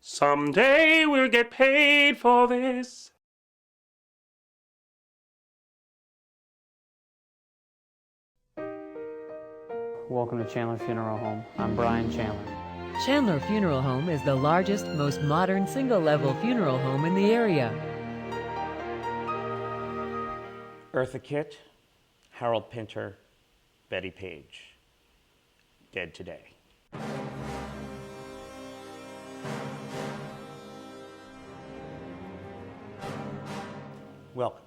Someday we'll get paid for this. Welcome to Chandler Funeral Home. I'm Brian Chandler. Chandler Funeral Home is the largest, most modern single-level funeral home in the area. Eartha Kitt, Harold Pinter, Betty Page, dead today. Welcome.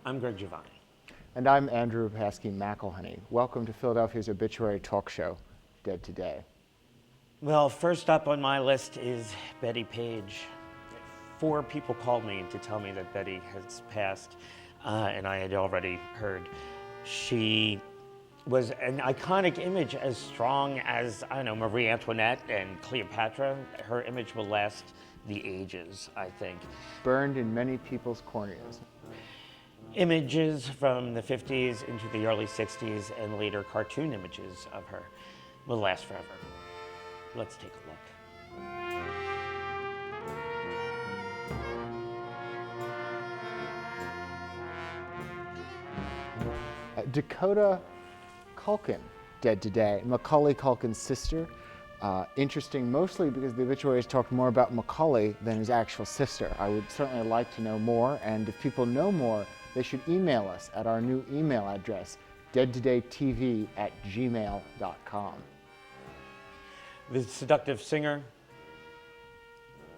I'm Greg Giovanni. And I'm Andrew Pasky McElhenney. Welcome to Philadelphia's obituary talk show, Dead Today. Well, first up on my list is Betty Page. 4 people called me to tell me that Betty has passed, and I had already heard. She was an iconic image, as strong as, I don't know, Marie Antoinette and Cleopatra. Her image will last the ages, I think. Burned in many people's corneas. Images from the 50s into the early 60s and later cartoon images of her will last forever. Let's take a look. Dakota Culkin, dead today. Macaulay Culkin's sister. Interesting mostly because the obituaries talked more about Macaulay than his actual sister. I would certainly like to know more, and if people know more, they should email us at our new email address, deadtodaytv@gmail.com. The seductive singer,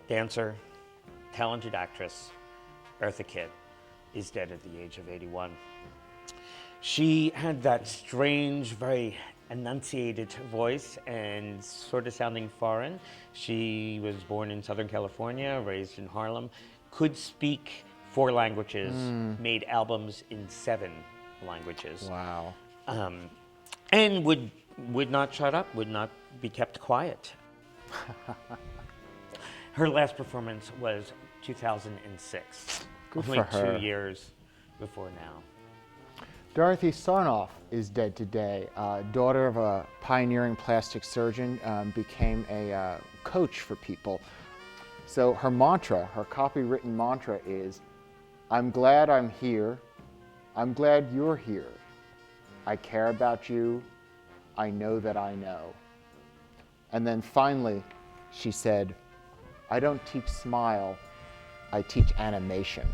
dancer, talented actress, Eartha Kitt, is dead at the age of 81. She had that strange, very enunciated voice and sort of sounding foreign. She was born in Southern California, raised in Harlem, could speak 4 languages, made albums in 7 languages. Wow. And would not shut up, would not be kept quiet. Her last performance was 2006. Good only for her. 2 years before now. Dorothy Sarnoff is dead today. Daughter of a pioneering plastic surgeon, became a coach for people. So her mantra, her copywritten mantra is, I'm glad I'm here. I'm glad you're here. I care about you. I know that I know. And then finally, she said, I don't teach smile, I teach animation.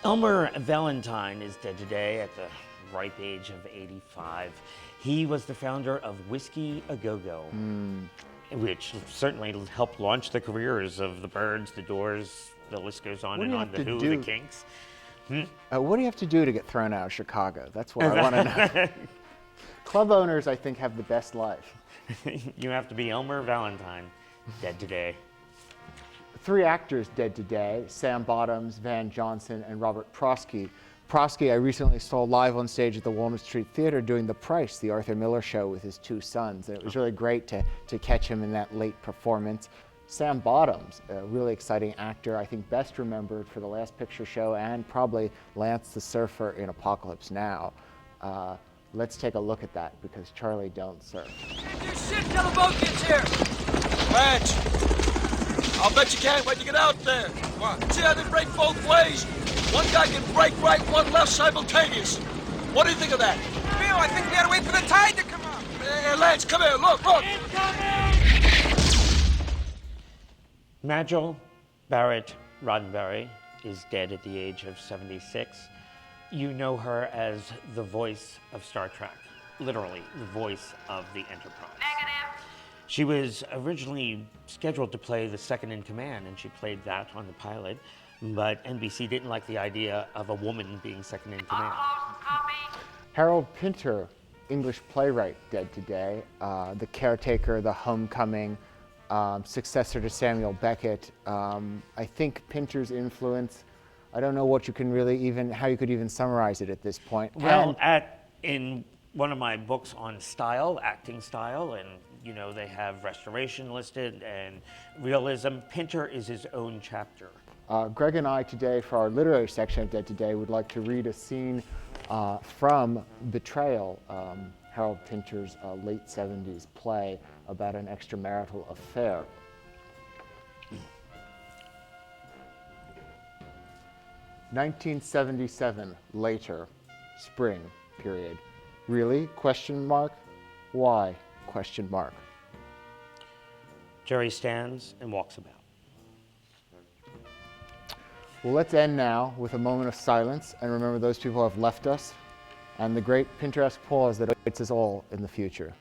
Elmer Valentine is dead today at the ripe age of 85. He was the founder of Whiskey A Go-Go, which certainly helped launch the careers of the Byrds, the Doors, the list goes on and on, the Who, the Kinks. What do you have to do to get thrown out of Chicago? That's what I want to know. Club owners, I think, have the best life. You have to be Elmer Valentine, dead today. 3 actors dead today, Sam Bottoms, Van Johnson, and Robert Prosky. Prosky I recently saw live on stage at the Walnut Street Theater doing The Price, the Arthur Miller show with his 2 sons. And it was really great to catch him in that late performance. Sam Bottoms, a really exciting actor, I think best remembered for The Last Picture Show and probably Lance the Surfer in Apocalypse Now. Let's take a look at that because Charlie don't surf. Your shit till the boat gets here! Match! I'll bet you can't wait to get out there. What? See how they break both ways? One guy can break right, one left simultaneous. What do you think of that? Bill, I think we gotta wait for the tide to come up. Hey, Lance, come here, look! Majel, Barrett Roddenberry, is dead at the age of 76. You know her as the voice of Star Trek, literally the voice of the Enterprise. Negative. She was originally scheduled to play the second in command, and she played that on the pilot, but NBC didn't like the idea of a woman being second in command. Copy. Harold Pinter, English playwright, dead today. The Caretaker, The Homecoming, successor to Samuel Beckett. I think Pinter's influence, I don't know what you can really how you could even summarize it at this point. Well, in one of my books on style, acting style, and they have restoration listed and realism, Pinter is his own chapter. Greg and I today, for our literary section of Dead Today, would like to read a scene from Betrayal, Harold Pinter's late 70s play. about an extramarital affair. "1977, later, spring, period. Really? Question mark. Why? Question mark. Jerry stands and walks about. Well, let's end now with a moment of silence and remember those people who have left us and the great Pinteresque pause that awaits us all in the future.